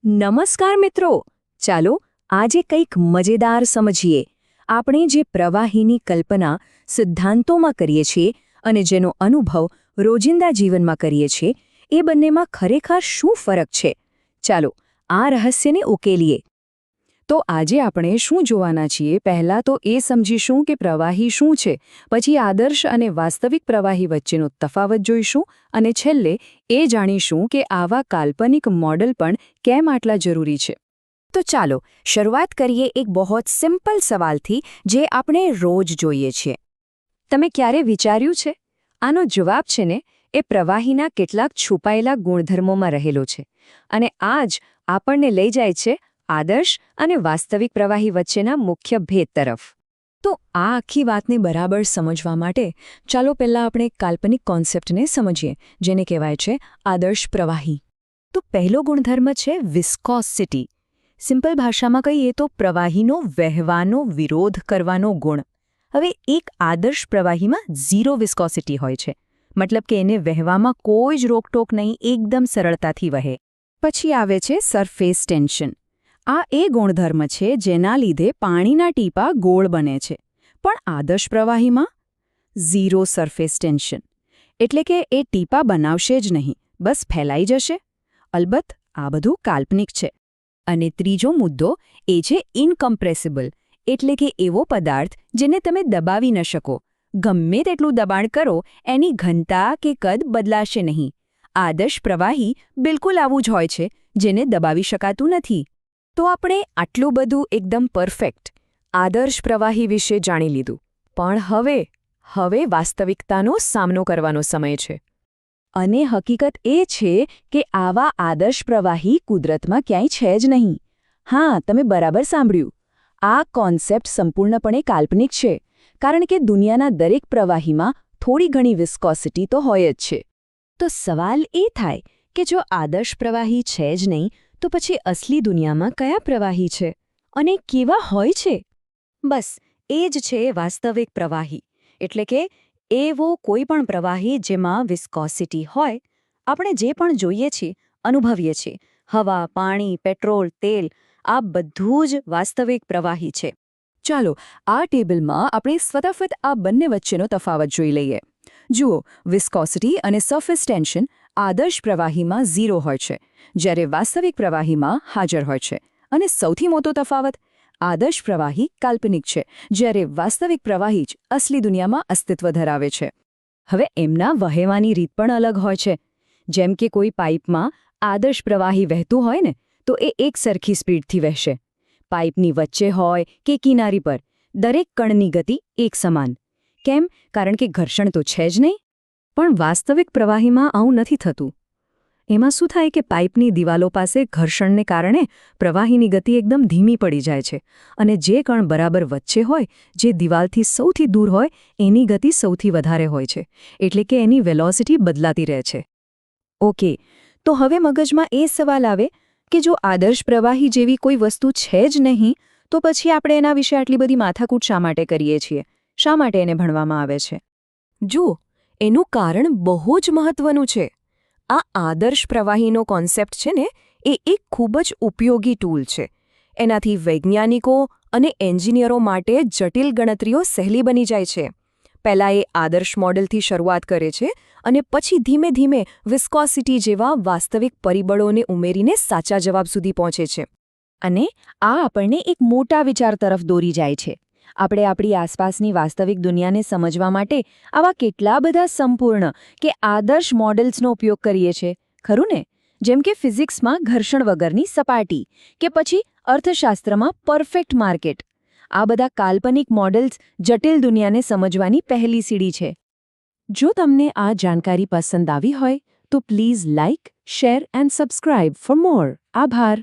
નમસ્કાર મિત્રો, ચાલો આજે કંઈક મજેદાર સમજીએ. આપણે જે પ્રવાહીની કલ્પના સિદ્ધાંતોમાં કરીએ છીએ અને જેનો અનુભવ રોજિંદા જીવનમાં કરીએ છીએ, એ બંનેમાં ખરેખર શું ફરક છે? ચાલો આ રહસ્યને ઉકેલીએ. તો આજે આપણે શું જોવાના છીએ? પહેલાં તો એ સમજીશું કે પ્રવાહી શું છે, પછી આદર્શ અને વાસ્તવિક પ્રવાહી વચ્ચેનો તફાવત જોઈશું અને છેલ્લે એ જાણીશું કે આવા કાલ્પનિક મોડલ પણ કેમ આટલા જરૂરી છે. તો ચાલો શરૂઆત કરીએ એક બહુ જ સિમ્પલ સવાલથી જે આપણે રોજ જોઈએ છીએ. તમે ક્યારે વિચાર્યું છે? આનો જવાબ છે ને, એ પ્રવાહીના કેટલાક છુપાયેલા ગુણધર્મોમાં રહેલો છે અને આ જ આપણને લઈ જાય છે આદર્શ અને વાસ્તવિક પ્રવાહી વચ્ચેના મુખ્ય ભેદ તરફ. તો આ આખી વાતને બરાબર સમજવા માટે ચાલો પહેલાં આપણે એક કાલ્પનિક કોન્સેપ્ટને સમજીએ, જેને કહેવાય છે આદર્શ પ્રવાહી. તો પહેલો ગુણધર્મ છે વિસ્કોસિટી. સિમ્પલ ભાષામાં કહીએ તો પ્રવાહીનો વહેવાનો વિરોધ કરવાનો ગુણ. હવે એક આદર્શ પ્રવાહીમાં ઝીરો વિસ્કોસિટી હોય છે, મતલબ કે એને વહેવામાં કોઈ જ રોકટોક નહીં, એકદમ સરળતાથી વહે. પછી આવે છે સરફેસ ટેન્શન. આ એ ગુણધર્મ છે જેના લીધે પાણીના ટીપા ગોળ બને છે. પણ આદર્શ પ્રવાહીમાં ઝીરો સરફેસ ટેન્શન, એટલે કે એ ટીપા બનાવશે જ નહીં, બસ ફેલાઈ જશે. અલબત્ત આ બધું કાલ્પનિક છે. અને ત્રીજો મુદ્દો એ છે ઇનકમ્પ્રેસિબલ, એટલે કે એવો પદાર્થ જેને તમે દબાવી ન શકો. ગમે તેટલું દબાણ કરો, એની ઘનતા કે કદ બદલાશે નહીં. આદર્શ પ્રવાહી બિલકુલ આવું જ હોય છે, જેને દબાવી શકાતું નથી. તો આપણે આટલું બધું એકદમ પરફેક્ટ આદર્શ પ્રવાહી વિશે જાણી લીધું, પણ હવે વાસ્તવિકતાનો સામનો કરવાનો સમય છે. અને હકીકત એ છે કે આવા આદર્શ પ્રવાહી કુદરતમાં ક્યાંય છે જ નહીં. હા, તમે બરાબર સાંભળ્યું. આ કોન્સેપ્ટ સંપૂર્ણપણે કાલ્પનિક છે, કારણ કે દુનિયાના દરેક પ્રવાહીમાં થોડી ઘણી વિસ્કોસિટી તો હોય જ છે. તો સવાલ એ થાય કે જો આદર્શ પ્રવાહી છે જ નહીં, તો પછી અસલી દુનિયામાં કયા પ્રવાહી છે અને કેવા હોય છે? બસ એ જ છે વાસ્તવિક પ્રવાહી, એટલે કે એવો કોઈ પણ પ્રવાહી જેમાં વિસ્કોસિટી હોય. આપણે જે પણ જોઈએ છીએ, અનુભવીએ છીએ, હવા, પાણી, પેટ્રોલ, તેલ, આ બધું જ વાસ્તવિક પ્રવાહી છે. ચાલો આ ટેબલમાં આપણે ફટાફટ આ બંને વચ્ચેનો તફાવત જોઈ લઈએ. જુઓ, વિસ્કોસિટી અને સરફેસ ટેન્શન આદર્શ પ્રવાહીમાં ઝીરો હોય છે, જ્યારે વાસ્તવિક પ્રવાહીમાં હાજર હોય છે. અને સૌથી મોટો તફાવત, આદર્શ પ્રવાહી કાલ્પનિક છે, જ્યારે વાસ્તવિક પ્રવાહી જ અસલી દુનિયામાં અસ્તિત્વ ધરાવે છે. હવે એમના વહેવાની રીત પણ અલગ હોય છે. જેમ કે કોઈ પાઇપમાં આદર્શ પ્રવાહી વહેતું હોય ને, તો એ એક સરખી સ્પીડથી વહેશે. પાઇપની વચ્ચે હોય કે કિનારી પર, દરેક કણની ગતિ એક સમાન. કેમ? કારણ કે ઘર્ષણ તો છે જ નહીં. પણ વાસ્તવિક પ્રવાહીમાં આવું નથી થતું. એમાં શું થાય કે પાઇપની દિવાલો પાસે ઘર્ષણને કારણે પ્રવાહીની ગતિ એકદમ ધીમી પડી જાય છે, અને જે કણ બરાબર વચ્ચે હોય, જે દિવાલથી સૌથી દૂર હોય, એની ગતિ સૌથી વધારે હોય છે, એટલે કે એની વેલોસિટી બદલાતી રહે છે. ઓકે, તો હવે મગજમાં એ સવાલ આવે કે જો આદર્શ પ્રવાહી જેવી કોઈ વસ્તુ છે જ નહીં, તો પછી આપણે એના વિશે આટલી બધી માથાકૂટ શા માટે કરીએ છીએ? શા માટે એને ભણવામાં આવે છે? જુઓ, એનું કારણ બહુ જ મહત્વનું છે. આ આદર્શ પ્રવાહીનો કોન્સેપ્ટ છે ને, એ એક ખૂબ જ ઉપયોગી ટૂલ છે. એનાથી વૈજ્ઞાનિકો અને એન્જિનિયરો માટે જટિલ ગણતરીઓ સહેલી બની જાય છે. પહેલાં એ આદર્શ મોડેલથી શરૂઆત કરે છે અને પછી ધીમે ધીમે વિસ્કોસિટી જેવા વાસ્તવિક પરિબળોને ઉમેરીને સાચા જવાબ સુધી પહોંચે છે. અને આ આપણને એક મોટા વિચાર તરફ દોરી જાય છે. આપણે આપણી આસપાસની વાસ્તવિક દુનિયાને સમજવા માટે આવા કેટલા બધા સંપૂર્ણ કે આદર્શ મોડેલ્સનો ઉપયોગ કરીએ છીએ, ખરું ને? જેમ કે ફિઝિક્સમાં ઘર્ષણ વગરની સપાટી, કે પછી અર્થશાસ્ત્રમાં પરફેક્ટ માર્કેટ. આ બધા કાલ્પનિક મોડેલ્સ જટિલ દુનિયાને સમજવાની પહેલી સીડી છે. જો તમને આ જાણકારી પસંદ આવી હોય તો please like, share and subscribe for more. આભાર.